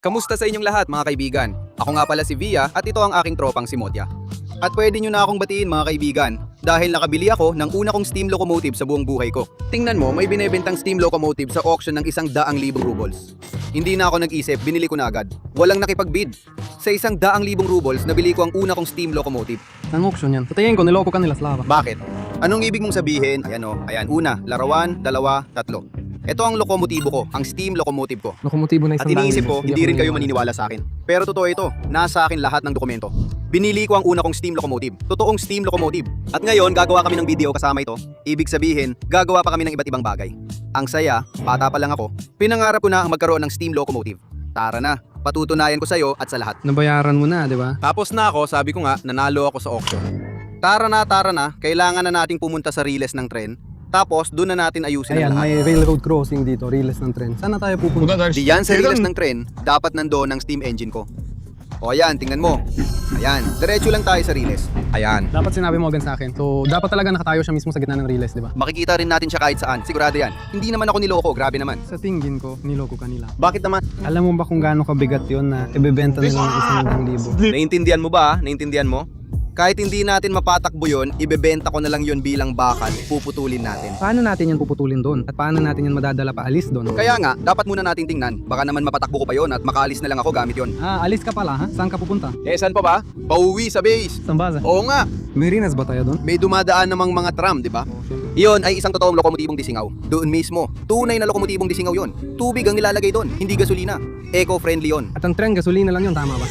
Kamusta sa inyong lahat mga kaibigan? Ako nga pala si Via at ito ang aking tropang si Motya. At pwede nyo na akong batiin mga kaibigan dahil nakabili ako ng una kong steam locomotive sa buong buhay ko. Tingnan mo, may binebentang steam locomotive sa auction ng 100,000 rubles. Hindi na ako nag-isip, binili ko na agad. Walang nakipag-bid. Sa 100,000 rubles, nabili ko ang una kong steam locomotive. Ang auction yan. Patayin ko, niloko ka nila, Slava. Bakit? Anong ibig mong sabihin? Ayan o, ayan. Una, larawan, dalawa, tatlo. Ito ang lokomotibo ko, ang steam locomotive ko. Lokomotibo na At isang iniisip ko, hindi rin kayo maniniwala. maniniwala sa akin. Pero totoo ito, nasa akin lahat ng dokumento. Binili ko ang una kong steam locomotive. Totoong steam locomotive. At ngayon, gagawa kami ng video kasama ito. Ibig sabihin, gagawa pa kami ng iba't ibang bagay. Ang saya, bata pa lang ako, pinangarap ko na ang magkaroon ng steam locomotive. Tara na, patutunayan ko sa'yo at sa lahat. Nabayaran mo na, di ba? Tapos na ako, sabi ko nga, nanalo ako sa auction. Tara na, kailangan na nating pumunta sa riles ng tren. Tapos, doon na natin ayusin Ayan, ang lahat. may railroad crossing dito, riles ng tren. Saan na tayo pupunta? Diyan sa riles ng tren, dapat nandoon ang steam engine ko. O ayan, tingnan mo. Ayan, diretso lang tayo sa riles. Ayan. Dapat sinabi mo agad sa akin. So, dapat talaga nakatayo siya mismo sa gitna ng riles, di ba? Makikita rin natin siya kahit saan, sigurado yan. Hindi naman ako niloko, grabe naman. Sa tingin ko, niloko ka nila. Bakit naman? Alam mo ba kung gaano kabigat yon na ibebenta nila ng 100,000? Naintindihan mo ba? Naintindihan mo? Kahit hindi natin mapatakbo yon, ibebenta ko na lang yon bilang bakal, puputulin natin. Paano natin yan puputulin doon? At paano natin yan madadala pa alis doon? Kaya nga, dapat muna nating tingnan. Baka naman mapatakbo ko pa yon at makaalis na lang ako gamit yon. Alis ka pala ha? Saan ka pupunta? Saan pa ba? Pauwi sa base. Sambaza. Oo nga, Merinas ba tayo doon? may dumadaan namang mga tram, di ba? Iyon ay isang totoong lokomotibong disingaw. Doon mismo, tunay na lokomotibong disingaw yon. Tubig ang nilalagay doon, hindi gasolina. Eco-friendly yon. At ang tren, gasolina lang yun, tama ba?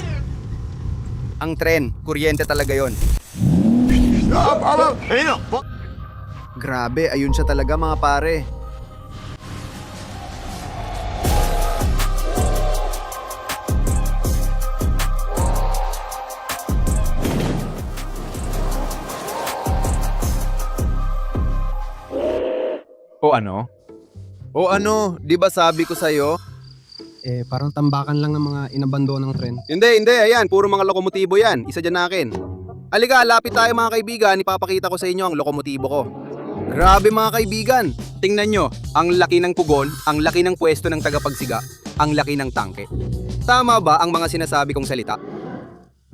Ang tren, kuryente talaga yon. Grabe, ayun siya talaga mga pare. O ano? O ano, di ba sabi ko sa'yo? Parang tambakan lang ng mga inabandonang tren. Hindi, ayan, puro mga lokomotibo yan. Isa dyan akin. Halika, lapit tayo mga kaibigan, ipapakita ko sa inyo ang lokomotibo ko. Grabe mga kaibigan, tingnan nyo, ang laki ng pugon, ang laki ng pwesto ng tagapagsiga, ang laki ng tangke. Tama ba ang mga sinasabi kong salita?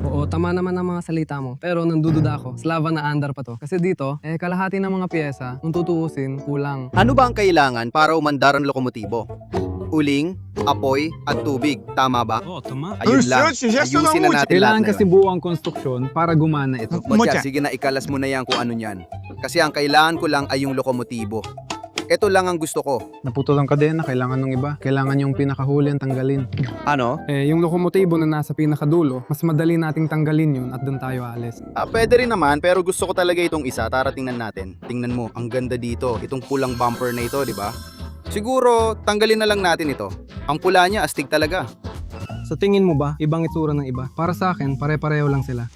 Oo, tama naman ang mga salita mo. Pero nandududa ako, Slava na andar pa to. Kasi dito, kalahati ng mga piyesa, kung tutuusin, kulang. Ano ba ang kailangan para umandar ang lokomotibo? Uling, apoy, at tubig. Tama ba? Oo, tama. Ayun lang. Ayusin na natin Kailangan lahat kasi buo ang konstruksyon para gumana ito. Motya, sige na, ikalas mo na yan kung ano yan. Kasi ang kailangan ko lang ay yung lokomotibo. Ito lang ang gusto ko. Naputol ang kadena, kailangan ng iba. Kailangan yung pinakahuli ang tanggalin. Ano? Yung lokomotibo na nasa pinakadulo, mas madali nating tanggalin yun at doon tayo aalis. Pwede rin naman, pero gusto ko talaga itong isa. Tara, tingnan natin. Tingnan mo, ang ganda dito. Itong pulang bumper na ito, di ba? Siguro, tanggalin na lang natin ito. Ang pula niya, astig talaga. Sa tingin mo ba, ibang itsura ng iba? Para sa akin, pare-pareho lang sila.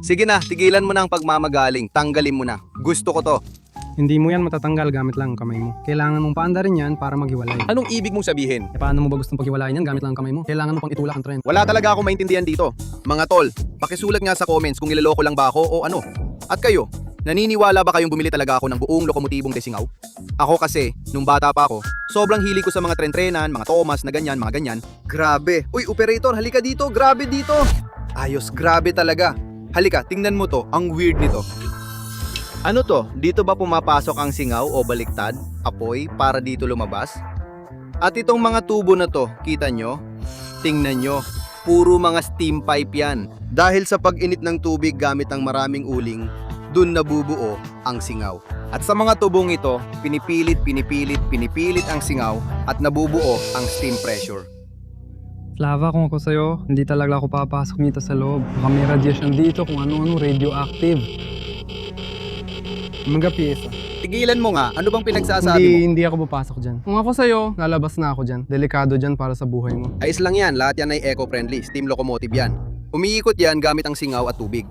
Sige na, tigilan mo na ang pagmamagaling. Tanggalin mo na. Gusto ko to. Hindi mo yan matatanggal gamit lang ang kamay mo. Kailangan mong paandarin yan para maghiwalay. Anong ibig mong sabihin? Paano mo ba gustong paghiwalayin yan gamit lang ang kamay mo? Kailangan mo pang itulak ang tren. Wala talaga akong maintindihan dito. Mga tol, pakisulat nga sa comments kung niloloko lang ba ako o ano. At kayo, naniniwala ba kayong bumili talaga ako ng buong lokomotibong desingaw? Ako kasi, nung bata pa ako, sobrang hilig ko sa mga tren-trenan, mga Thomas na ganyan, mga ganyan. Grabe. Uy, operator, halika dito. Grabe dito. Ayos, grabe talaga. Halika, tingnan mo to. Ang weird nito. Ano to? Dito ba pumapasok ang singaw o baliktad, apoy, para dito lumabas? At itong mga tubo na to, kita nyo? Tingnan nyo, puro mga steam pipe yan. Dahil sa pag-init ng tubig gamit ang maraming uling, dun nabubuo ang singaw. At sa mga tubong ito, pinipilit ang singaw at nabubuo ang steam pressure. Slava, kung ako sa'yo, hindi talaga ako papasok dito sa loob. Baka may radiation dito kung ano-ano, radioactive. Mga piyesa. Tigilan mo nga, ano bang pinagsasabi mo? Hindi ako papasok dyan. Kung ako sa'yo, lalabas na ako dyan. Delikado dyan para sa buhay mo. Ayos lang yan, lahat yan ay eco-friendly, steam locomotive yan. Umiikot yan gamit ang singaw at tubig.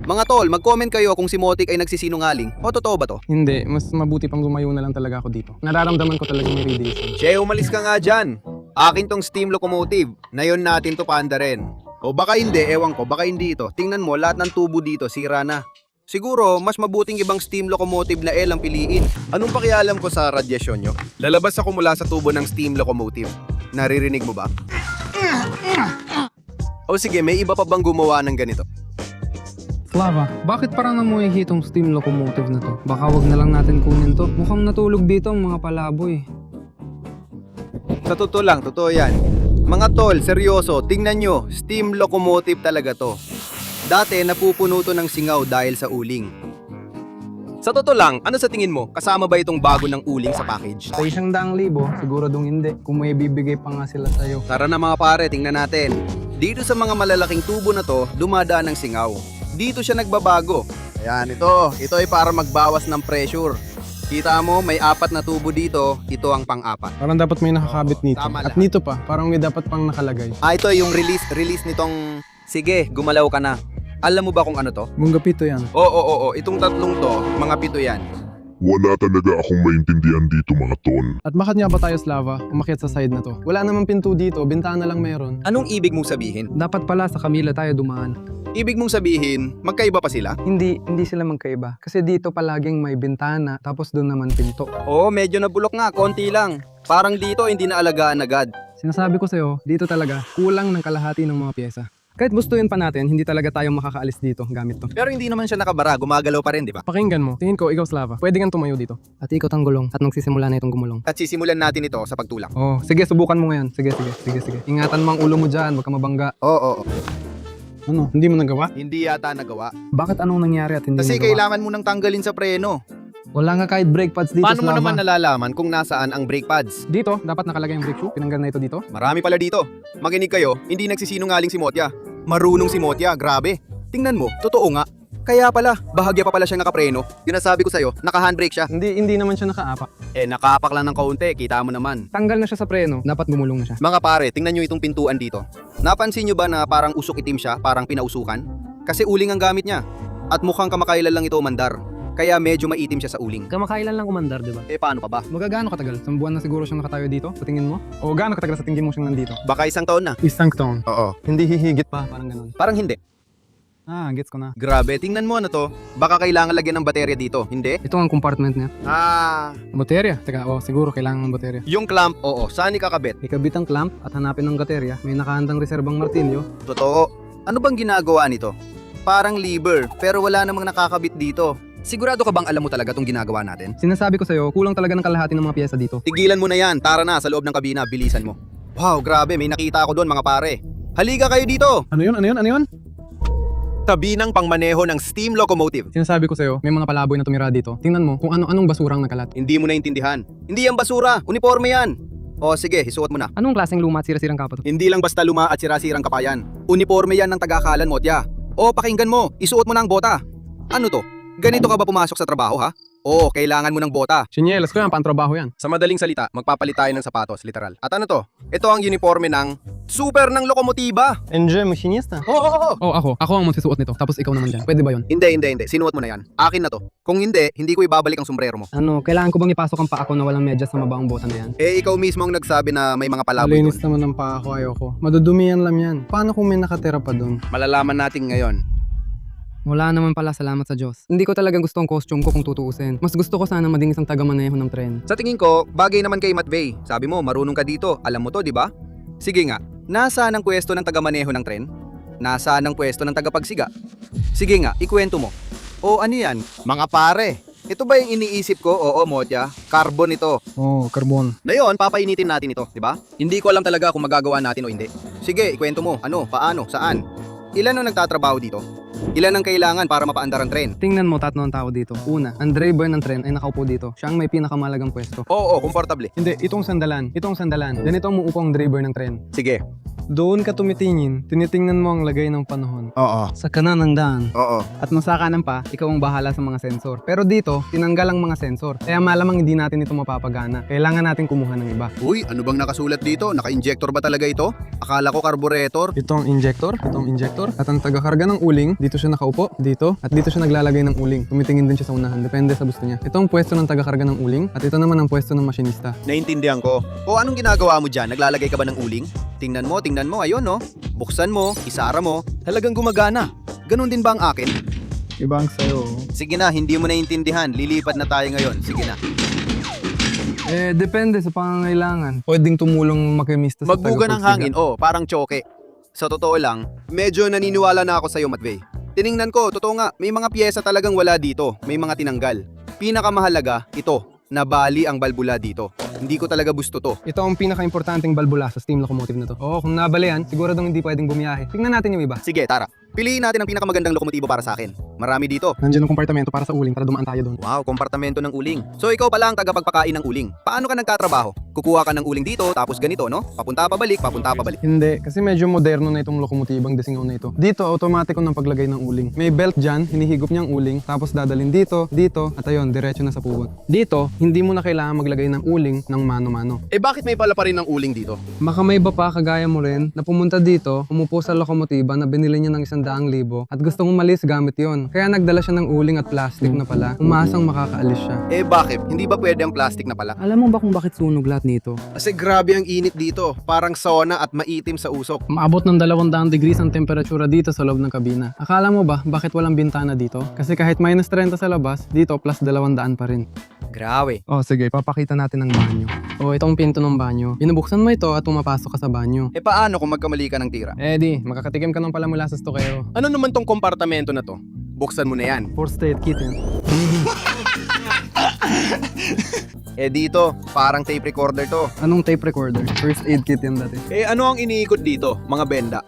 Mga tol, mag-comment kayo kung si Motik ay nagsisinungaling o totoo ba to? Hindi, mas mabuti pang lumayo na lang talaga ako dito. Nararamdaman ko talaga may radiation. Che, umalis ka nga dyan. Akin tong steam locomotive, na yun natin to paanda rin. O baka hindi, ewan ko, baka hindi ito. Tingnan mo, lahat ng tubo dito, sira na. Siguro, mas mabuting ibang steam locomotive na L ang piliin. Anong pakialam ko sa radyasyon nyo? Lalabas ako mula sa tubo ng steam locomotive. Naririnig mo ba? O sige, may iba pa bang gumawa ng ganito? Slava, bakit parang namuhi itong steam locomotive na to? Baka wag na lang natin kunin to. Mukhang natulog dito ang mga palaboy. Sa totoo lang, totoo yan. Mga tol, seryoso, tingnan nyo, steam locomotive talaga to. Dati napupuno to ng singaw dahil sa uling. Sa totoo lang, ano sa tingin mo? Kasama ba itong bago ng uling sa package? Sa 100,000, siguradong hindi. Kung may bibigay pa nga sila sa'yo. Tara na mga pare, tingnan natin. Dito sa mga malalaking tubo na to, dumadaan ng singaw. Dito siya nagbabago. Ayan, ito ay para magbawas ng pressure. Kita mo, may 4 na tubo dito, ito ang pang-4. Parang dapat may nakakabit nito. Tama At lahat. nito pa, parang may dapat pang nakalagay. Ito yung release nitong... Sige, gumalaw ka na. Alam mo ba kung ano to? Bunggapito yan. Oo, itong tatlong to, mga pito yan. Wala talaga akong maintindihan dito mga ton. At bakit nga ba tayo, Slava, umakyat sa side na to? Wala namang pinto dito, bintana lang meron. Anong ibig mong sabihin? Dapat pala sa Camila tayo dumaan. Ibig mong sabihin, magkaiba pa sila? Hindi sila magkaiba. Kasi dito palaging may bintana, tapos doon naman pinto. Oo, medyo nabulok nga, konti lang. Parang dito, hindi na alagaan agad. Sinasabi ko sa'yo, dito talaga, kulang ng kalahati ng mga pyesa. Kahit gustuin pa natin, hindi talaga tayo makakaalis dito gamit to. Pero hindi naman siya nakabara, gumagalaw pa rin, di ba? Pakinggan mo, tingin ko ikaw, Slava, pwede kang tumayo dito. At ikot ang gulong at magsisimula na itong gumulong. At sisimulan natin ito sa pagtulak. Oh, sige, subukan mo ngayon. Sige. Ingatan mo ang ulo mo dyan, wag ka mabangga. Oo. Ano, hindi mo nagawa? Hindi yata nagawa. Bakit anong nangyari at hindi Kasi nagawa? kailangan mo nang tanggalin sa preno. Wala nga kahit brake pads dito, Paano mo Slava. naman nalalaman kung nasaan ang brake pads? Dito, dapat nakalagay ang brake shoe. Tinanggal na ito dito. Marami pala dito. Makinig kayo, hindi nagsisinungaling si Motya. Marunong si Motya, grabe. Tingnan mo, totoo nga. Kaya pala, bahagya pa pala siyang nakapreno. Yun ang sabi ko sa'yo, naka-handbrake siya. Hindi naman siya nakaapak. Nakapak lang ng kaunti, kita mo naman. Tanggal na siya sa preno, dapat gumulong na siya. Mga pare, tingnan nyo itong pintuan dito. Napansin nyo ba na parang usok itim siya, parang pinausukan? Kasi uling ang gamit niya. At mukhang kamakailan lang ito umandar. Kaya medyo maitim siya sa uling. Kamakailan lang umandar, di ba? Paano pa ba? Magagaano katagal? Isang buwan na siguro siyang nakatayo dito, sa tingin mo? O gaano katagal sa tingin mo siyang nandito? Baka 1 taon na. Isang taon. Oo. Hindi hihigit pa, parang ganun. Parang hindi. Gets ko na. Grabe, tingnan mo ano to. Baka kailangan lagyan ng baterya dito, hindi? Ito ang compartment niya. Baterya? Teka, siguro kailangan ng baterya. Yung clamp, oo. Saan ikakabit? Ikabit ang clamp at hanapin ng baterya. May nakahandang reserbang martilyo. Totoo. Ano bang ginagawa nito? Parang lever, pero wala namang nakakabit dito. Sigurado ka bang alam mo talaga tong ginagawa natin? Sinasabi ko sa'yo, kulang talaga ng kalahati ng mga piyesa dito. Tigilan mo na yan, tara na sa loob ng kabina, bilisan mo. Wow, grabe, may nakita ako doon mga pare. Halika kayo dito! Ano yun? Tabi ng pangmaneho ng steam locomotive. Sinasabi ko sa'yo, may mga palaboy na tumira dito. Tingnan mo kung anong basurang nakalat. Hindi mo naintindihan. Hindi yan basura, uniforme yan. O sige, isuot mo na. Anong klaseng luma at sira-sirang kapat? Hindi lang basta luma at sira-sirang kapayan. Uniforme yan ng taga-akalan, Motya. O pakinggan mo, isuot mo na ang bota. Ano to? Ganito ka ba pumasok sa trabaho ha? Oo, kailangan mo ng bota. Sinyelas ko yan, pantrabaho yan. Sa madaling salita, magpapalit tayo ng sapatos, literal. At ano to? Ito ang uniforme ng super ng lokomotiba. Enjoy, machinista. Oo. Oh, ako ang magsusuot nito, tapos ikaw naman dyan. Pwede ba yun? Hindi. Sinuot mo na yan. Akin na to. Kung hindi ko ibabalik ang sombrero mo. Ano, kailangan ko bang ipasok ang paa ko na walang medyas sa mabaong bota na yan? Ikaw mismo ang nagsabi na may mga palaboy Malinis doon. naman ang paa ko, ayoko. Madudumihan lang yan. Paano kung may nakatira pa doon? Malalaman natin ngayon. Wala naman pala, salamat sa Diyos. Hindi ko talaga gusto ang costume ko kung tutuusin. Mas gusto ko sana maging isang taga-maneho ng tren. Sa tingin ko, bagay naman kay Matvey. Sabi mo, marunong ka dito. Alam mo to, di ba? Sige nga, nasaan ang pwesto ng taga-maneho ng tren? Nasaan ang pwesto ng tagapagsiga? Sige nga, ikwento mo. O ano yan? Mga pare. Ito ba yung iniisip ko? Oo, Motya. Carbon ito. Oh, carbon. Ngayon, papainitin natin ito, di ba? Hindi ko alam talaga kung magagawa natin o hindi. Sige, ikwento mo. Ano, paano, saan? Ilan ang nagtatrabaho dito? Ilan ang kailangan para mapaandar ang tren? Tingnan mo, tatlo ang tao dito. Una, ang driver ng tren ay nakaupo dito. Siya ang may pinakamalagang pwesto. Oo, komportable. Hindi, itong sandalan. Ganito ang muupo ang driver ng tren. Sige. Doon ka tumitingin, tinitingnan mo ang lagay ng panahon. Oo. Sa kanan ng daan. Oo. At nung sa kanan pa, ikaw ang bahala sa mga sensor. Pero dito, tinanggal ang mga sensor. Kaya malamang hindi natin ito mapapagana. Kailangan natin kumuha ng iba. Uy, ano bang nakasulat dito? Naka-injector ba talaga ito? Akala ko carburetor. Ito ang injector, at ang tagakarga ng uling, dito siya nakaupo, dito, at dito siya naglalagay ng uling. Tumitingin din siya sa unahan, depende sa gusto niya. Ito ang pwesto ng tagakarga ng uling, at ito naman ang pwesto ng masinista. Naintindihan ko. O anong ginagawa mo dyan? Naglalagay ka ba ng uling? Tingnan mo, ayun no. Buksan mo, isara mo, talagang gumagana. Ganon din ba ang akin? Iba ang sayo. Sige na, hindi mo naintindihan. Lilipat na tayo ngayon. Sige na. Depende sa pangangailangan. Pwedeng tumulong makimista sa Magbuga ng tagapagsiga. hangin, parang tsoke. Sa totoo lang, medyo naniniwala na ako sa'yo, Matvey. Tiningnan ko, totoo nga, may mga piyesa talagang wala dito, may mga tinanggal. Pinakamahalaga, ito, nabali ang balbula dito. Hindi ko talaga gusto to. Ito ang pinaka-importanting balbula sa steam locomotive na to. Oo, kung nabali yan, siguradong hindi pwedeng bumiyahe. Tingnan natin yung iba. Sige, tara. Piliin natin ang pinakamagandang lokomotibo para sa akin. Marami dito. Nandiyan ang kompartamento para sa uling para dumaan tayo doon. Wow, kompartamento ng uling. So ikaw pala ang tagapagpakain ng uling. Paano ka nagtatrabaho? Kukuha ka ng uling dito, tapos ganito, no? Papunta pabalik, papunta pabalik. Hindi, kasi medyo moderno na itong lokomotibang desingaw na ito. Dito, automatic ng paglagay ng uling. May belt dyan, hinihigop niyang uling, tapos dadalhin dito, dito, at ayun, diretso na sa puwot. Dito, hindi mo na kailangan maglagay ng uling ng mano-mano. Bakit may pala pa rin ng uling dito? Baka may iba pa kagaya mo rin na pumunta dito, umupo sa lokomotiba na binili niya ng 100,000 at gustong umalis gamit yon. Kaya nagdala siya ng uling at plastic na pala, umasang makakaalis siya. Bakit? Hindi ba pwede ang plastic na pala? Alam mo ba kung bakit sunog lahat nito? Kasi grabe ang init dito. Parang sauna at maitim sa usok. Maabot ng 200 degrees ang temperatura dito sa loob ng kabina. Akala mo ba bakit walang bintana dito? Kasi kahit minus 30 sa labas, dito plus 200 pa rin. Grabe. Oh, sige, papakita natin ang banyo. Oh, itong pinto ng banyo. Binubuksan mo ito at pumapasok ka sa banyo. Paano kung magkamali ka ng tira? Di, makakatikim ka ng palamula sa stokero. Ano naman tong kompartamento na to? Buksan mo na yan. First aid kit yan. Dito, parang tape recorder to. Anong tape recorder? First aid kit yan dati. Ano ang iniikot dito, mga benda?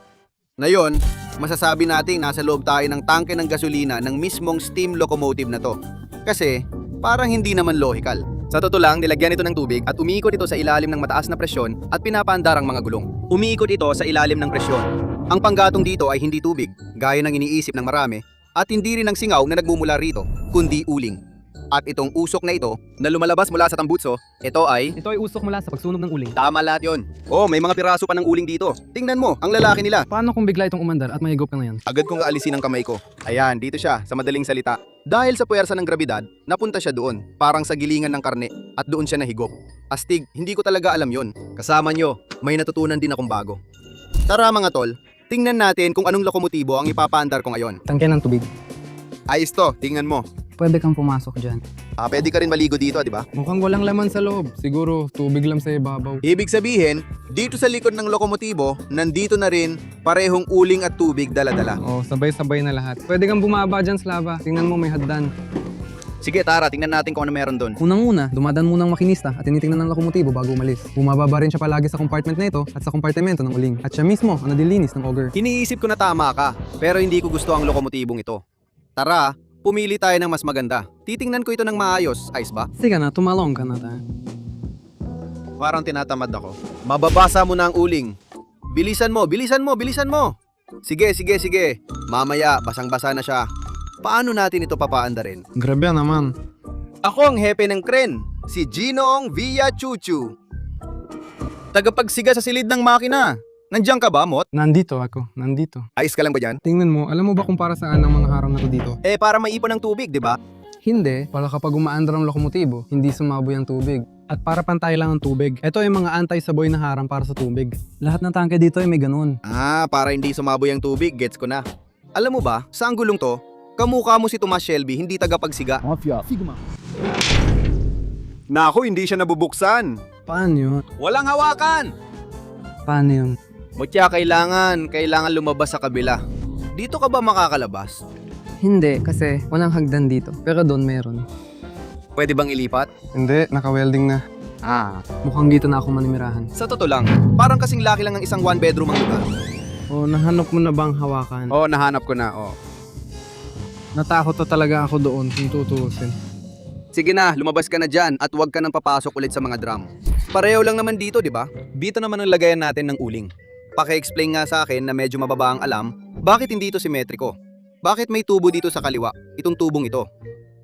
Ngayon, masasabi nating nasa loob tayo ng tangke ng gasolina ng mismong steam locomotive na to. Kasi, parang hindi naman logical. Sa totoo lang, nilagyan ito ng tubig at umiikot ito sa ilalim ng mataas na presyon at pinapaandar ang mga gulong. Umiikot ito sa ilalim ng presyon. Ang panggatong dito ay hindi tubig, gaya ng iniisip ng marami, at hindi rin ang singaw na nagmumula rito, kundi uling. At itong usok na ito, na lumalabas mula sa tambutso, ito ay... Ito ay usok mula sa pagsunog ng uling. Tama lahat yon. May mga piraso pa ng uling dito. Tingnan mo, ang lalaki nila. Paano kung bigla itong umandar at mahigop ka na yan? Agad kong aalisin ang kamay ko. Ayan, dito siya, sa madaling salita. Dahil sa puwersa ng grabidad, napunta siya doon, parang sa gilingan ng karne, at doon siya nahigop. Astig, hindi ko talaga alam yon. Kasama nyo, may natutunan din akong bago. Tara mga tol, tingnan natin kung anong lokomotibo ang ipapaandar ko ngayon. Tangke ng tubig. Ayos to, tingnan mo. Pwede kang pumasok dyan. Pwede ka rin maligo dito, di ba? Mukhang walang laman sa loob. Siguro, tubig lang sa ibabaw. Ibig sabihin, dito sa likod ng lokomotibo, nandito na rin parehong uling at tubig dala-dala. Oh, sabay-sabay na lahat. Pwede kang bumaba dyan, Slava. Tingnan mo, may hagdan. Sige, tara, tingnan natin kung ano meron doon. Unang-una, dumadaan muna ang makinista at tinitingnan ng lokomotibo bago umalis. Bumababa rin siya palagi sa compartment na ito at sa kompartimento ng uling. At siya mismo ang nadilinis ng auger. Iniisip ko na tama ka, pero hindi ko gusto ang lokomotibong ito. Tara, pumili tayo ng mas maganda. Titingnan ko ito ng maayos, ayos ba? Sige na, tumalong ka na tayo. Parang tinatamad ako. Mababasa mo na ang uling. Bilisan mo, bilisan mo, bilisan mo! Sige, sige, sige. Mamaya, basang-basa na siya. Paano natin ito papaandarin? Grabe naman. Ako ang hepe ng kren, si Ginoong Villa Chuchu. Tagapagsiga sa silid ng makina. Nandiyan ka ba, Mot? Nandito ako, nandito. Ayos ka lang ba dyan? Tingnan mo, alam mo ba kung para saan ang mga harang na to dito? Para maipon ng tubig, di ba? Hindi, para kapag umaandar ang lokomotibo, hindi sumaboy ang tubig. At para pantay lang ang tubig. Ito ay mga anti-saboy na harang para sa tubig. Lahat ng tangke dito ay may ganun. Para hindi sumaboy ang tubig, gets ko na. Alam mo ba, sa anggulong to, kamukha mo si Tomas Shelby, hindi tagapagsiga. Mafia. Sigma. Naku, hindi siya nabubuksan. Paano yun? Walang hawakan! Paano yun? Mutya, kailangan lumabas sa kabila. Dito ka ba makakalabas? Hindi, kasi walang hagdan dito. Pero doon meron. Pwede bang ilipat? Hindi, naka-welding na. Mukhang dito na ako manimirahan. Sa totoo lang, parang kasing laki lang ng isang one bedroom ang lugar. Nahanap mo na bang hawakan? Nahanap ko na, Natakot na talaga ako doon kung tutuusin. Sige na, lumabas ka na dyan at huwag ka nang papasok ulit sa mga drum. Pareho lang naman dito, di ba? Dito naman ang lagayan natin ng uling. Paki-explain nga sa akin na medyo mababa ang alam, bakit hindi ito simetriko? Bakit may tubo dito sa kaliwa, itong tubong ito?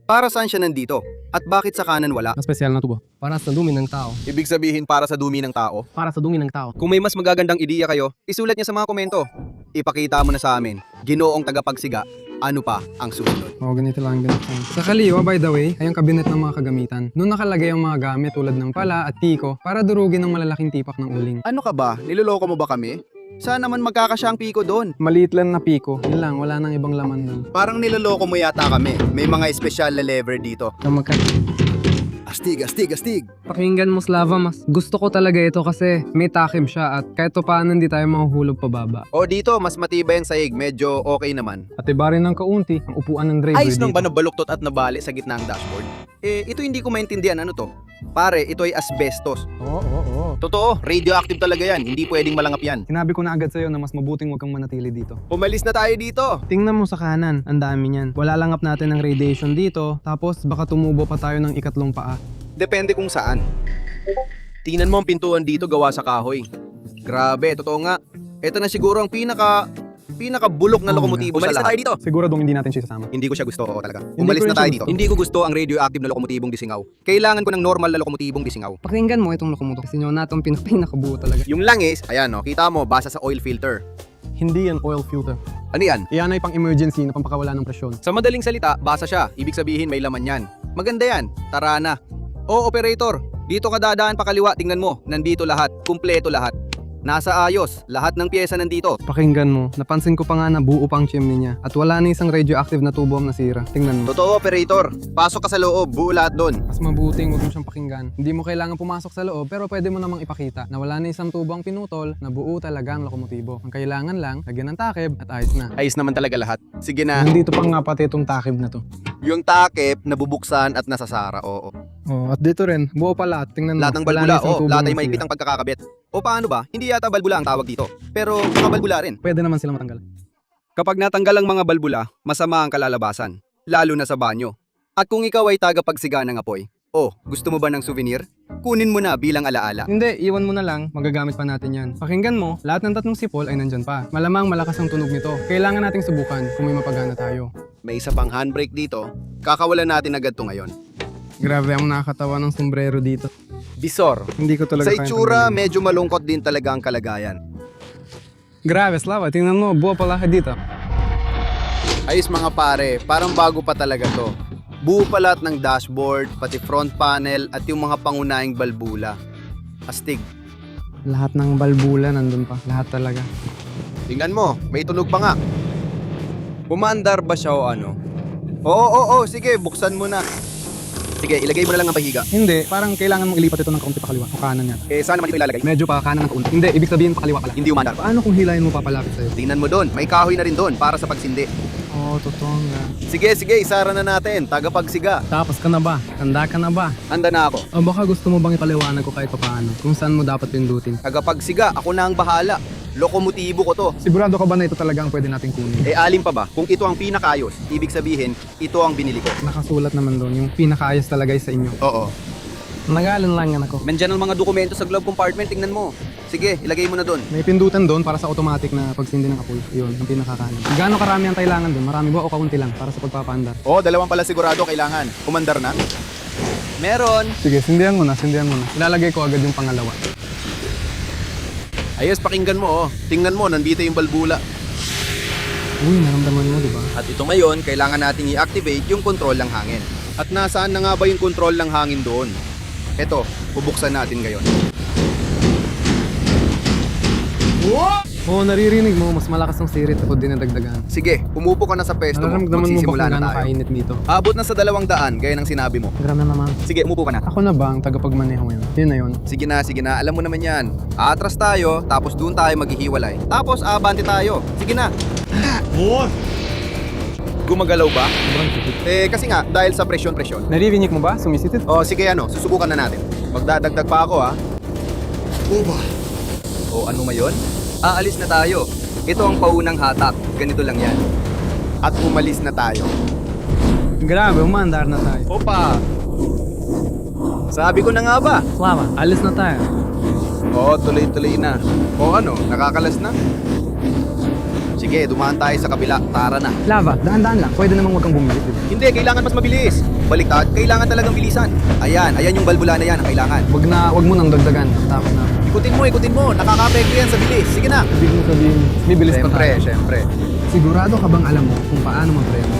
Para saan siya nandito? At bakit sa kanan wala? Espesyal na tubo. Para sa dumi ng tao. Ibig sabihin para sa dumi ng tao? Para sa dumi ng tao. Kung may mas magagandang ideya kayo, isulat niya sa mga komento. Ipakita mo na sa amin, Ginoong tagapagsiga, ano pa ang susunod? Ganito lang, ganito lang. Sa kaliwa, by the way, ay ang kabinet ng mga kagamitan. Doon nakalagay ang mga gamit tulad ng pala at piko para durugin ng malalaking tipak ng uling. Ano ka ba? Niloloko mo ba kami? Saan naman magkakasya ang piko doon? Maliit lang na piko. Yun lang, wala nang ibang laman doon. Parang niloloko mo yata kami. May mga espesyal na lever dito. Kamagkat. Astig, astig, astig. Pakinggan mo, Slava, mas gusto ko talaga ito kasi may takip siya at kahit pa paano hindi tayo mahuhulog pababa. O dito, mas matibay ang sahig. Medyo okay naman. At iba rin ng kaunti ang upuan ng driver Ayos nang dito. ba nabaluktot at nabali sa gitna ng dashboard? Ito hindi ko maintindihan ano to. Pare, ito ay asbestos. Oo. Totoo, radioactive talaga yan. Hindi pwedeng malangap yan. Sinabi ko na agad sa'yo na mas mabuting huwag kang manatili dito. Umalis na tayo dito. Tingnan mo sa kanan, ang dami niyan. Wala langap natin ng radiation dito, tapos baka tumubo pa tayo ng ikatlong paa. Depende kung saan. Tingnan mo ang pintuan dito gawa sa kahoy. Grabe, totoo nga. Ito na siguro ang pinaka-bulok na lokomotibo sa lahat. Dito. Siguradong hindi natin siya sasama. Hindi ko siya gusto, oo talaga. Hindi Umalis ko na rin tayo siya dito. gusto. Hindi ko gusto ang radioactive na lokomotibong disingaw. Kailangan ko ng normal na lokomotibong disingaw. Pakinggan mo itong lokomotor. Kasi nyo na itong pinakabuo talaga. Yung langis, ayan no, kita mo, basa sa oil filter. Hindi yan oil filter. Ano yan? Iyan ay pang emergency na pampakawala ng presyon. Sa madaling salita, basa siya. Ibig sabihin may laman yan. Maganda yan. Tara na. O operator, dito ka dadaan pa kaliwa. Tingnan mo, nandito lahat. Kumpleto lahat. Nasa ayos. Lahat ng pyesa nandito. Pakinggan mo, napansin ko pa nga na buo pang chimney niya at wala na isang radioactive na tubo ang nasira. Tingnan mo. Totoo operator. Pasok ka sa loob. Buo lahat doon. Mas mabuting huwag mo siyang pakinggan. Hindi mo kailangan pumasok sa loob pero pwede mo namang ipakita na wala na isang tubo ang pinutol na buo talaga ang lokomotibo. Ang kailangan lang, lagyan ng takip at ayos na. Ayos naman talaga lahat. Sige na. Nandito pa nga pati itong takip na to. Yung takip, nabubuksan at nasasara. Oo. Oh, at dito rin, buo pa lahat. Tingnan mo. Lahat ng wala balbula. na isang O, tubong lahat ay nasira. mahigpit ang pagkakakabit. O paano ba? Hindi yata balbula ang tawag dito. Pero mga balbula rin. Pwede naman sila matanggal. Kapag natanggal ang mga balbula, masama ang kalalabasan. Lalo na sa banyo. At kung ikaw ay tagapagsiga ng apoy, gusto mo ba ng souvenir? Kunin mo na bilang alaala. Hindi, iwan mo na lang, magagamit pa natin yan. Pakinggan mo, lahat ng tatlong sipol ay nandyan pa. Malamang malakas ang tunog nito. Kailangan nating subukan kung may mapagana tayo. May isa pang handbrake dito. Kakawalan natin agad to ngayon. Grabe ang nakakatawa ng sombrero dito. Bisor. Hindi ko talaga Sa kayang itsura, tanggalin. medyo malungkot din talaga ang kalagayan. Grabe, Slava, tingnan mo, buo pala ka dito. Ayos mga pare, parang bago pa talaga to. Buo pa lahat ng dashboard, pati front panel at yung mga pangunahing balbula. Astig. Lahat ng balbula nandun pa, lahat talaga. Tingnan mo, may tunog pa nga. Pumandar ba siya o ano? Oo, sige, buksan mo na. Sige, ilagay mo na lang ang pahiga. Hindi, parang kailangan mong ilipat ito ng kaunti pa kaliwa o kanan yan. Saan naman ito ilalagay? Medyo pa kanan ng kaunti. Hindi, ibig sabihin pa kaliwa pala. Hindi umandar. Paano kung hilahin mo papalapit sa'yo? Tingnan mo doon, may kahoy na rin doon para sa pagsindi. Oo, totoo nga. Sige, isara na natin. Tagapagsiga. Tapos ka na ba? Handa ka na ba? Handa na ako. O baka gusto mo bang ipaliwanag ko kahit paano kung saan mo dapat pindutin? Tagapagsiga, ako na ang bahala. Lokomotibo ko to. Sigurado ka ba na ito talaga ang pwede nating kunin? Alin pa ba? Kung ito ang pinakaayos, ibig sabihin, ito ang binili ko. Nakasulat naman doon, yung pinakaayos talaga ay sa inyo. Oo. Nagalan lang yan ako. Nandyan ang mga dokumento sa glove compartment, tingnan mo. Sige, ilagay mo na doon. May pindutan doon para sa automatic na pagsindi ng apoy. Yun, ang pinakakanan. Gaano karami ang kailangan doon? Marami ba o kaunti lang para sa pagpapaandar? Dalawang pala sigurado kailangan. Kumandar na? Meron. Sige, sindihan mo na. Ilalagay ko agad yung pangalawa. Ayos, pakinggan mo. Tingnan mo, nandito yung balbula. Uy, naramdaman mo, di ba? At ito ngayon, kailangan nating i-activate yung control ng hangin. At nasaan na nga ba yung control ng hangin doon? Ito, bubuksan natin ngayon. Oo, naririnig mo. Mas malakas ang sirit ako dinadagdagan. Sige, umupo ka na sa pesto mo. Nararamdaman mo ba Magsisimula kung na gaano tayo. kainit dito? Abot na sa 200, gaya ng sinabi mo. Grabe naman. Sige, umupo ka na. Ako na ba ang tagapagmaneho ngayon? Yun na yun. Sige na. Alam mo naman yan. Atras tayo, tapos doon tayo maghihiwalay. Tapos abante tayo. Sige na. Gumagalaw ba? Sobrang tipid. Kasi nga, dahil sa presyon. Naririnig mo ba? Sumisitit? Sige susubukan na natin. Magdadagdag pa ako ha. Uba. Ano mayon? Aalis na tayo. Ito ang paunang hatak. Ganito lang yan. At umalis na tayo. Grabe, umandar na tayo. Opa! Sabi ko na nga ba? Slava, alis na tayo. Tuloy-tuloy na. Nakakalas na? Sige, dumaan tayo sa kabila. Tara na. Slava, daan-daan lang. Pwede namang wag kang bumilit, di ba? Hindi, kailangan mas mabilis. Baliktad, kailangan talagang bilisan. Ayan yung balbula na yan ang kailangan. Wag mo nang dagdagan. Takot na. Ikutin mo. Nakaka-apekto yan sa bilis. Sige na. Ibig mo sabihin, bibilis pa tayo. Siyempre. Sigurado ka bang alam mo kung paano magpreno?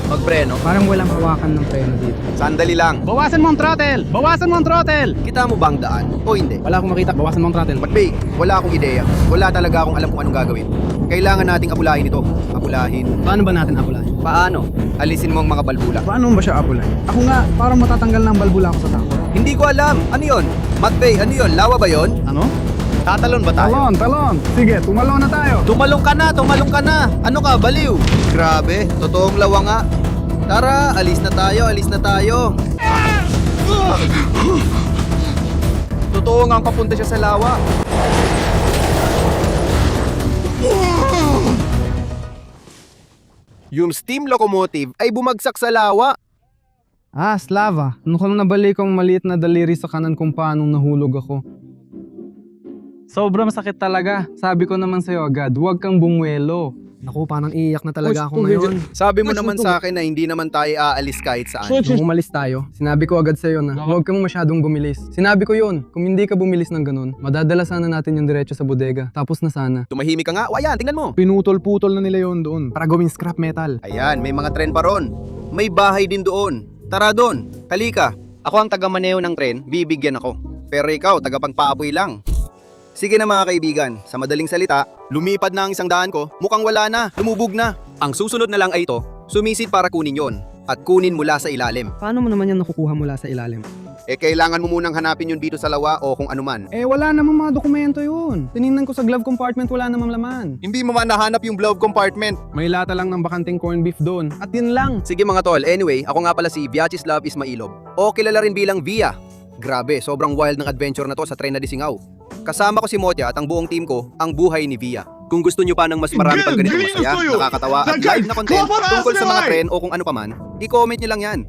Magpreno. Parang walang hawakan ng preno dito. Sandali lang. Bawasan mo ang throttle! Kita mo ba ang daan? O hindi? Wala akong makita, bawasan mo ang throttle. Magbig, wala akong ideya. Wala talaga akong alam kung anong gagawin. Kailangan nating apulahin ito. Apulahin. Paano ba natin apulahin? Paano? Alisin mo ang mga balbula. Paano ba siya apulahin? Ako nga, parang matatanggal ng balbula ko sa tanko. Hindi ko alam. Ano yon? Matvey, ano yon? Lawa ba yon? Ano? Tatalon ba tayo? Talon! Sige, tumalon na tayo! Tumalong ka na! Ano ka, baliw? Grabe, totoong lawa nga. Tara, alis na tayo. Totoo nga ang papunta siya sa lawa. Yung steam locomotive ay bumagsak sa lawa. Slava. Ano ka nabalik kong maliit na daliri sa kanan kung paanong nahulog ako? Sobrang sakit talaga. Sabi ko naman sa'yo agad, huwag kang bumuelo. Naku, parang iiyak na talaga ako ngayon. Sabi mo naman sa akin na hindi naman tayo aalis kahit saan. Nung umalis tayo, sinabi ko agad sa'yo na huwag kang masyadong bumilis. Sinabi ko yun, kung hindi ka bumilis ng ganun, madadala sana natin yung diretso sa bodega. Tapos na sana. Tumahimik ka nga. O ayan, tingnan mo. Pinutol-putol na nila yon doon para gawing scrap metal. Ayan, may mga tren pa ron. May bahay din doon. Tara doon. Halika. Ako ang taga-maneho ng tren, bibigyan ako. Pero ikaw, taga-pagpaapoy lang. Sige na mga kaibigan, sa madaling salita, lumipad na ang isang daan ko, mukhang wala na, lumubog na. Ang susunod na lang ay ito, sumisid para kunin yon at kunin mula sa ilalim. Paano mo naman yan nakukuha mula sa ilalim? Kailangan mo munang hanapin yun dito sa lawa o kung anuman. Wala namang mga dokumento yun. Tinignan ko sa glove compartment, wala namang laman. Hindi mo man nahanap yung glove compartment. May lata lang ng bakanting corned beef doon. At yun lang. Sige mga tol, anyway, ako nga pala si Vyacheslav Ismailov o kilala rin bilang Via. Grabe, sobrang wild ng adventure na to sa tren na Disingaw. Kasama ko si Motya at ang buong team ko, ang buhay ni Via. Kung gusto nyo pa ng mas marami pang ganitong masaya, nakakatawa at live na content tungkol sa mga tren o kung ano paman, i-comment nyo lang yan.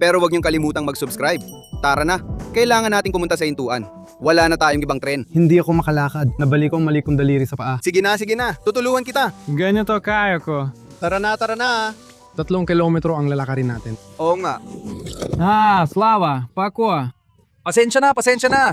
Pero wag nyong kalimutang mag-subscribe. Tara na, kailangan nating pumunta sa hintuan. Wala na tayong ibang tren. Hindi ako makalakad. Nabalik ko ang mali kong daliri sa paa. Sige na, tutulungan kita. Ganyan to kaya ko. Tara na. 3 kilometro ang lalakarin natin. Oo nga. Slava, Pakwa. Pasensya na.